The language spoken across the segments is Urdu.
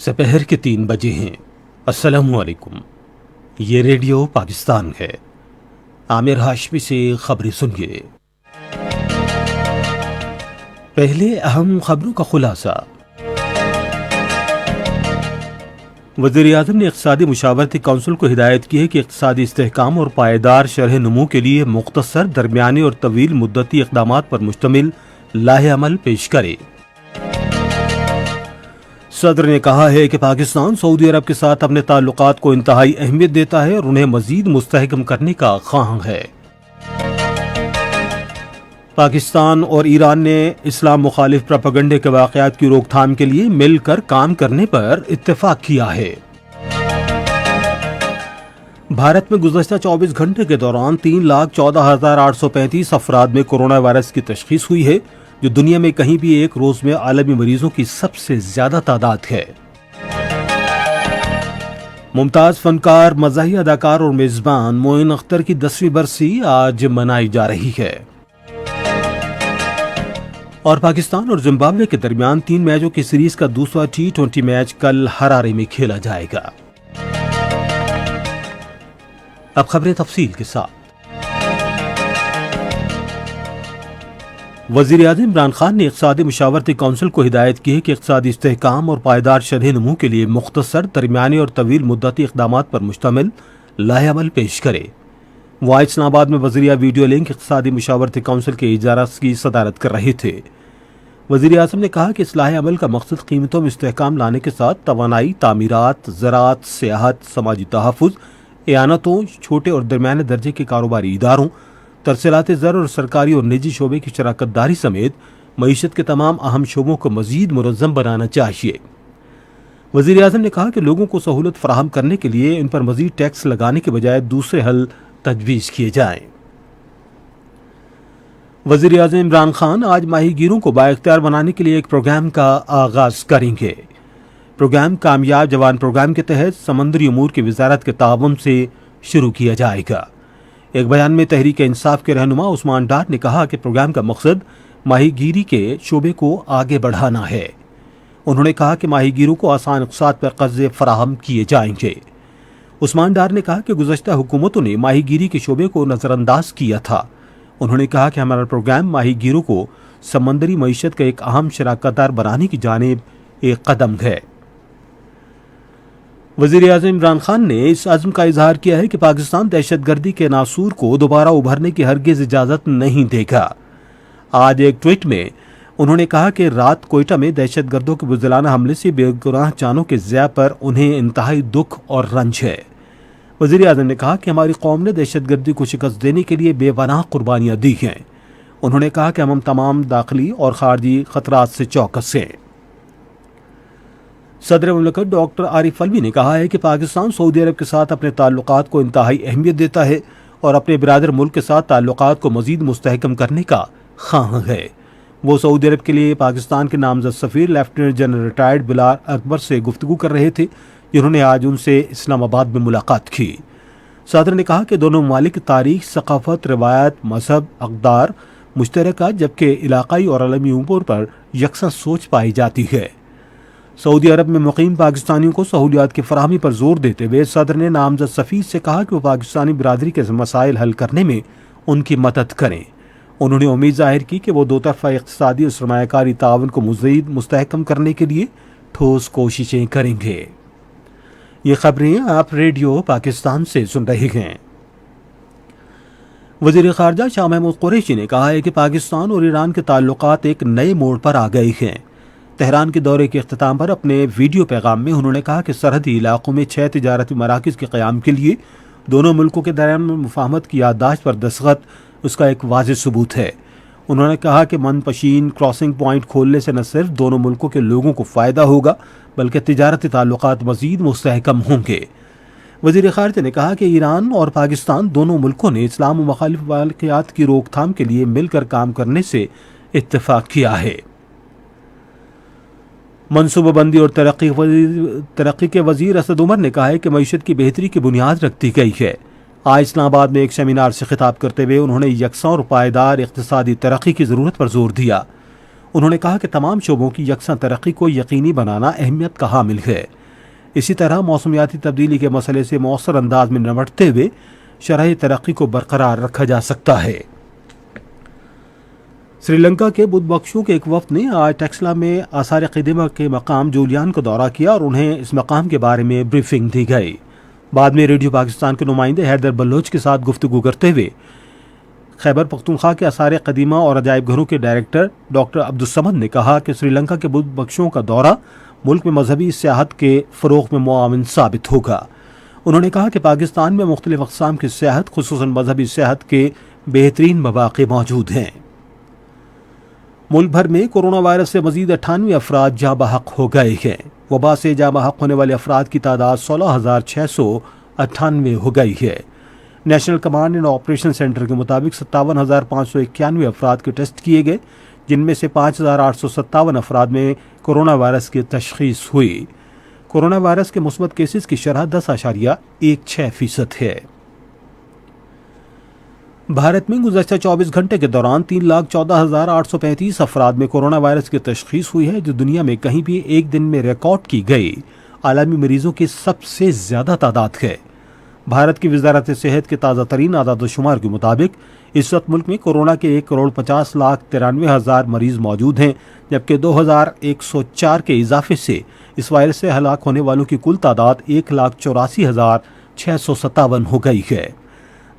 سپہر کے 3 بجے ہیں۔ السلام علیکم، یہ ریڈیو پاکستان ہے۔ عامر ہاشمی سے خبریں سنیے۔ پہلے اہم خبروں کا خلاصہ۔ وزیر اعظم نے اقتصادی مشاورتی کونسل کو ہدایت کی ہے کہ اقتصادی استحکام اور پائیدار شرح نمو کے لیے مختصر، درمیانی اور طویل مدتی اقدامات پر مشتمل لائحہ عمل پیش کرے۔ صدر نے کہا ہے کہ پاکستان سعودی عرب کے ساتھ اپنے تعلقات کو انتہائی اہمیت دیتا ہے اور انہیں مزید مستحکم کرنے کا خواہاں ہے۔ پاکستان اور ایران نے اسلام مخالف پروپیگنڈے کے واقعات کی روک تھام کے لیے مل کر کام کرنے پر اتفاق کیا ہے۔ بھارت میں گزشتہ 24 گھنٹے کے دوران 3,14,835 افراد میں کورونا وائرس کی تشخیص ہوئی ہے، جو دنیا میں کہیں بھی ایک روز میں عالمی مریضوں کی سب سے زیادہ تعداد ہے۔ ممتاز فنکار، مزاحیہ اداکار اور میزبان معین اختر کی 10ویں برسی آج منائی جا رہی ہے۔ اور پاکستان اور زمبابوے کے درمیان 3 میچوں کی سیریز کا دوسرا T20 میچ کل ہرارے میں کھیلا جائے گا۔ اب خبریں تفصیل کے ساتھ۔ وزیر اعظم عمران خان نے اقتصادی مشاورتی کونسل کو ہدایت کی ہے کہ اقتصادی استحکام اور پائیدار شرح نمو کے لیے مختصر، درمیانی اور طویل مدتی اقدامات پر مشتمل لائحہ عمل پیش کرے۔ وہ آج اسلام آباد میں وزیرِ ویڈیو لنک اقتصادی مشاورتی کونسل کے اجلاس کی صدارت کر رہے تھے۔ وزیر اعظم نے کہا کہ اس لائحہ عمل کا مقصد قیمتوں میں استحکام لانے کے ساتھ توانائی، تعمیرات، زراعت، سیاحت، سماجی تحفظ، اعانتوں، چھوٹے اور درمیانے درجے کے کاروباری اداروں، ترسیلات زر اور سرکاری اور نجی شعبے کی شراکت داری سمیت معیشت کے تمام اہم شعبوں کو مزید منظم بنانا چاہیے۔ وزیر اعظم نے کہا کہ لوگوں کو سہولت فراہم کرنے کے لیے ان پر مزید ٹیکس لگانے کے بجائے دوسرے حل تجویز کیے جائیں۔ وزیر اعظم عمران خان آج ماہی گیروں کو بااختیار بنانے کے لیے ایک پروگرام کا آغاز کریں گے۔ پروگرام کامیاب جوان پروگرام کے تحت سمندری امور کی وزارت کے تعاون سے شروع کیا جائے گا۔ ایک بیان میں تحریک انصاف کے رہنما عثمان ڈار نے کہا کہ پروگرام کا مقصد ماہی گیری کے شعبے کو آگے بڑھانا ہے۔ انہوں نے کہا کہ ماہی گیروں کو آسان اقساط پر قرضے فراہم کیے جائیں گے۔ عثمان ڈار نے کہا کہ گزشتہ حکومتوں نے ماہی گیری کے شعبے کو نظر انداز کیا تھا۔ انہوں نے کہا کہ ہمارا پروگرام ماہی گیروں کو سمندری معیشت کا ایک اہم شراکت دار بنانے کی جانب ایک قدم ہے۔ وزیر اعظم عمران خان نے اس عزم کا اظہار کیا ہے کہ پاکستان دہشت گردی کے ناسور کو دوبارہ ابھرنے کی ہرگز اجازت نہیں دے گا۔ آج ایک ٹویٹ میں انہوں نے کہا کہ رات کوئٹہ میں دہشت گردوں کے بزدلانہ حملے سے بے گناہ جانوں کے ضیاع پر انہیں انتہائی دکھ اور رنج ہے۔ وزیر اعظم نے کہا کہ ہماری قوم نے دہشت گردی کو شکست دینے کے لیے بے پناہ قربانیاں دی ہیں۔ انہوں نے کہا کہ ہم تمام داخلی اور خارجی خطرات سے چوکس ہیں۔ صدر مملکت ڈاکٹر عارف علوی نے کہا ہے کہ پاکستان سعودی عرب کے ساتھ اپنے تعلقات کو انتہائی اہمیت دیتا ہے اور اپنے برادر ملک کے ساتھ تعلقات کو مزید مستحکم کرنے کا خواہاں ہے۔ وہ سعودی عرب کے لیے پاکستان کے نامزد سفیر لیفٹیننٹ جنرل ریٹائرڈ بلال اکبر سے گفتگو کر رہے تھے، جنہوں نے آج ان سے اسلام آباد میں ملاقات کی۔ صدر نے کہا کہ دونوں ممالک تاریخ، ثقافت، روایت، مذہب، اقدار مشترکہ جبکہ علاقائی اور عالمی امور پر یکساں سوچ پائی جاتی ہے۔ سعودی عرب میں مقیم پاکستانیوں کو سہولیات کی فراہمی پر زور دیتے ہوئے صدر نے نامزد سفیر سے کہا کہ وہ پاکستانی برادری کے مسائل حل کرنے میں ان کی مدد کریں۔ انہوں نے امید ظاہر کی کہ وہ دو طرفہ اقتصادی اور سرمایہ کاری تعاون کو مزید مستحکم کرنے کے لیے ٹھوس کوششیں کریں گے۔ یہ خبریں آپ ریڈیو پاکستان سے سن رہے ہیں۔ وزیر خارجہ شاہ محمود قریشی نے کہا ہے کہ پاکستان اور ایران کے تعلقات ایک نئے موڑ پر آ گئے ہیں۔ تہران کے دورے کے اختتام پر اپنے ویڈیو پیغام میں انہوں نے کہا کہ سرحدی علاقوں میں 6 تجارتی مراکز کے قیام کے لیے دونوں ملکوں کے درمیان مفاہمت کی یادداشت پر دستخط اس کا ایک واضح ثبوت ہے۔ انہوں نے کہا کہ من پشین کراسنگ پوائنٹ کھولنے سے نہ صرف دونوں ملکوں کے لوگوں کو فائدہ ہوگا بلکہ تجارتی تعلقات مزید مستحکم ہوں گے۔ وزیر خارجہ نے کہا کہ ایران اور پاکستان دونوں ملکوں نے اسلام و مخالف واقعات کی روک تھام کے لیے مل کر کام کرنے سے اتفاق کیا ہے۔ منصوبہ بندی اور ترقی کے وزیر اسد عمر نے کہا ہے کہ معیشت کی بہتری کی بنیاد رکھتی گئی ہے۔ آج اسلام آباد میں ایک سیمینار سے خطاب کرتے ہوئے انہوں نے یکساں اور پائیدار اقتصادی ترقی کی ضرورت پر زور دیا۔ انہوں نے کہا کہ تمام شعبوں کی یکساں ترقی کو یقینی بنانا اہمیت کا حامل ہے۔ اسی طرح موسمیاتی تبدیلی کے مسئلے سے مؤثر انداز میں نمٹتے ہوئے شرح ترقی کو برقرار رکھا جا سکتا ہے۔ سری لنکا کے بدھ بخشوں کے ایک وفد نے آج ٹیکسلا میں آثار قدیمہ کے مقام جولیان کا دورہ کیا اور انہیں اس مقام کے بارے میں بریفنگ دی گئی۔ بعد میں ریڈیو پاکستان کے نمائندے حیدر بلوچ کے ساتھ گفتگو کرتے ہوئے خیبر پختونخوا کے آثار قدیمہ اور عجائب گھروں کے ڈائریکٹر ڈاکٹر عبدالصمد نے کہا کہ سری لنکا کے بدھ بخشوں کا دورہ ملک میں مذہبی سیاحت کے فروغ میں معاون ثابت ہوگا۔ انہوں نے کہا کہ پاکستان میں مختلف اقسام کی سیاحت خصوصاً مذہبی سیاحت کے بہترین مواقع موجود ہیں۔ ملک بھر میں کورونا وائرس سے مزید 98 افراد جاں بحق ہو گئے ہیں۔ وبا سے جاں بحق ہونے والے افراد کی تعداد 16,698 ہو گئی ہے۔ National command and operation centre کے مطابق 57,591 افراد کے ٹیسٹ کیے گئے، جن میں سے 5,857 افراد میں کورونا وائرس کی تشخیص ہوئی۔ کورونا وائرس کے مثبت کیسز کی شرح 10.16% ہے۔ بھارت میں گزشتہ 24 گھنٹے کے دوران 3,14,835 افراد میں کورونا وائرس کی تشخیص ہوئی ہے، جو دنیا میں کہیں بھی ایک دن میں ریکارڈ کی گئی عالمی مریضوں کی سب سے زیادہ تعداد ہے۔ بھارت کی وزارت صحت کے تازہ ترین اعداد و شمار کے مطابق اس وقت ملک میں کورونا کے 1,50,93,000 مریض موجود ہیں، جبکہ 2,104 کے اضافے سے اس وائرس سے ہلاک ہونے والوں کی کل تعداد 1,84,657 ہو گئی ہے۔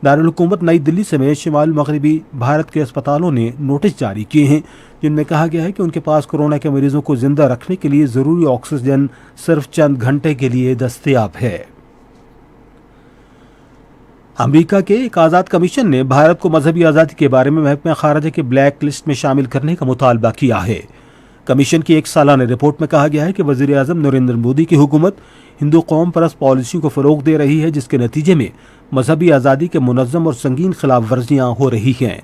دارالحکومت نئی دلی سمیت شمال مغربی بھارت کے اسپتالوں نے نوٹس جاری کیے ہیں، جن میں کہا گیا ہے کہ ان کے پاس کورونا کے مریضوں کو زندہ رکھنے کے لیے ضروری آکسیجن صرف چند گھنٹے کے لیے دستیاب ہے۔ امریکہ کے ایک آزاد کمیشن نے بھارت کو مذہبی آزادی کے بارے میں محکمہ خارجہ کے بلیک لسٹ میں شامل کرنے کا مطالبہ کیا ہے۔ کمیشن کی ایک سالانہ رپورٹ میں کہا گیا ہے کہ وزیر اعظم نریندر مودی کی حکومت ہندو قوم پرست پالیسیوں کو فروغ دے رہی ہے، جس کے نتیجے میں مذہبی آزادی کے منظم اور سنگین خلاف ورزیاں ہو رہی ہیں۔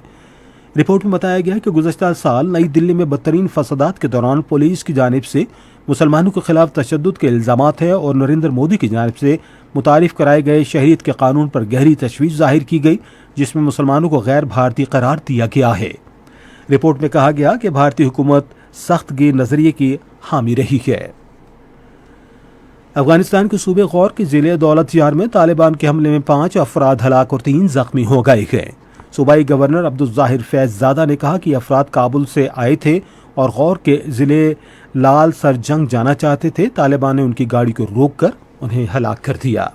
رپورٹ میں بتایا گیا ہے کہ گزشتہ سال نئی دلی میں بدترین فسادات کے دوران پولیس کی جانب سے مسلمانوں کے خلاف تشدد کے الزامات ہیں اور نریندر مودی کی جانب سے متعارف کرائے گئے شہریت کے قانون پر گہری تشویش ظاہر کی گئی، جس میں مسلمانوں کو غیر بھارتی قرار دیا گیا ہے۔ رپورٹ میں کہا گیا کہ بھارتی حکومت سخت گیر نظریے کی حامی رہی ہے۔ افغانستان کے صوبے غور کے ضلع دولت یار میں طالبان کے حملے میں 5 افراد ہلاک اور 3 زخمی ہو گئے ہیں۔ صوبائی گورنر عبدالظاہر فیض زادہ نے کہا کہ یہ افراد کابل سے آئے تھے اور غور کے ضلع لال سر جنگ جانا چاہتے تھے۔ طالبان نے ان کی گاڑی کو روک کر انہیں ہلاک کر دیا۔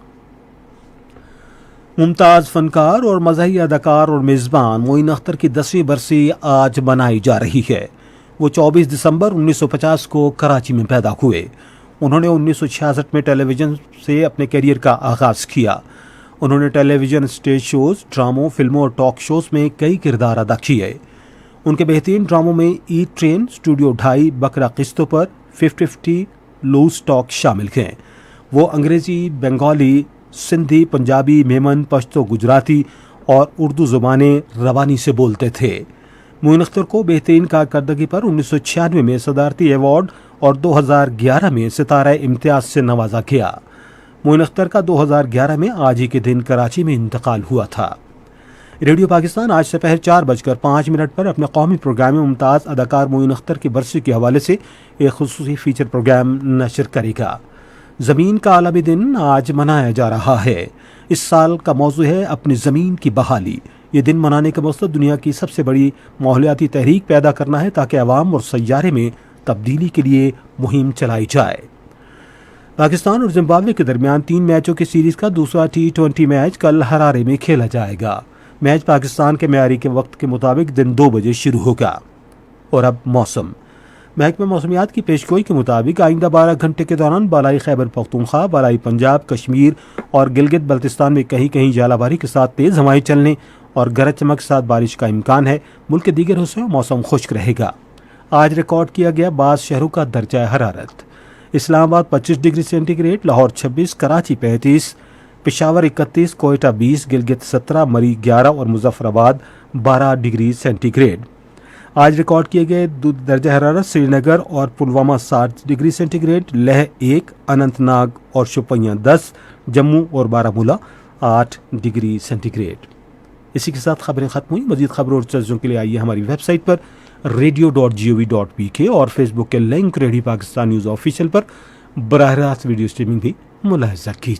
ممتاز فنکار اور مزاحیہ اداکار اور میزبان معین اختر کی 10ویں برسی آج منائی جا رہی ہے۔ وہ 24 دسمبر 1950 کو کراچی میں پیدا ہوئے۔ انہوں نے 1966 میں ٹیلی ویژن سے اپنے کیریئر کا آغاز کیا۔ انہوں نے ٹیلی ویژن، اسٹیج شوز، ڈراموں، فلموں اور ٹاک شوز میں کئی کردار ادا کیے۔ ان کے بہترین ڈراموں میں ایٹ ٹرین، اسٹوڈیو 2.5، بکرا قسطوں پر، 50-50، لوز ٹاک شامل ہیں۔ وہ انگریزی، بنگالی، سندھی، پنجابی، میمن، پشتو، گجراتی اور اردو زبانیں روانی سے بولتے تھے۔ معین اختر کو بہترین کارکردگی پر 1996 میں صدارتی ایوارڈ اور 2011 میں ستارہ امتیاز سے نوازا گیا۔ معین اختر کا 2011 میں آج ہی کے دن کراچی میں انتقال ہوا تھا۔ ریڈیو پاکستان آج دوپہر 4:05 پر اپنے قومی پروگرام میں ممتاز اداکار معین اختر کی برسی کے حوالے سے ایک خصوصی فیچر پروگرام نشر کرے گا۔ زمین کا عالمی دن آج منایا جا رہا ہے۔ اس سال کا موضوع ہے اپنی زمین کی بحالی۔ یہ دن منانے کا مقصد دنیا کی سب سے بڑی ماحولیاتی تحریک پیدا کرنا ہے تاکہ عوام اور سیارے میں تبدیلی کے لیے مہم چلائی جائے۔ پاکستان اور زمبابوے کے درمیان 3 میچوں کی سیریز کا دوسرا T20 میچ کل ہرارے میں کھیلا جائے گا۔ میچ پاکستان کے معیاری کے وقت کے مطابق دن 2 بجے شروع ہوگا۔ اور اب موسم۔ محکمہ موسمیات کی پیشگوئی کے مطابق آئندہ 12 گھنٹے کے دوران بالائی خیبر پختونخوا، بالائی پنجاب، کشمیر اور گلگت بلتستان میں کہیں کہیں ژالہ باری کے ساتھ تیز ہوائیں چلنے اور گرج چمک کے ساتھ بارش کا امکان ہے۔ ملک کے دیگر حصوں میں موسم خشک رہے گا۔ آج ریکارڈ کیا گیا بعض شہروں کا درجہ حرارت: Islamabad 25 degree centigrade, Lahore 26، Karachi 35، Peshawar 31، Quetta 20، Gilgit 17، Murree 11 اور Muzaffarabad 12 degree centigrade. آج ریکارڈ کیے گئے درجہ حرارت: سری نگر اور Pulwama 7 degree centigrade, Leh 1، Anantnag اور شوپیاں 10، جموں اور بارہمولہ 8 ڈگری سینٹی گریڈ۔ اسی کے ساتھ خبریں ختم ہوئی۔ مزید خبروں اور چرچوں کے لیے آئیے ہماری ویب سائٹ پر radio.gov.pk اور فیس بک کے link radio Pakistan news official پر براہ راست ویڈیو اسٹریمنگ بھی ملاحظہ کی.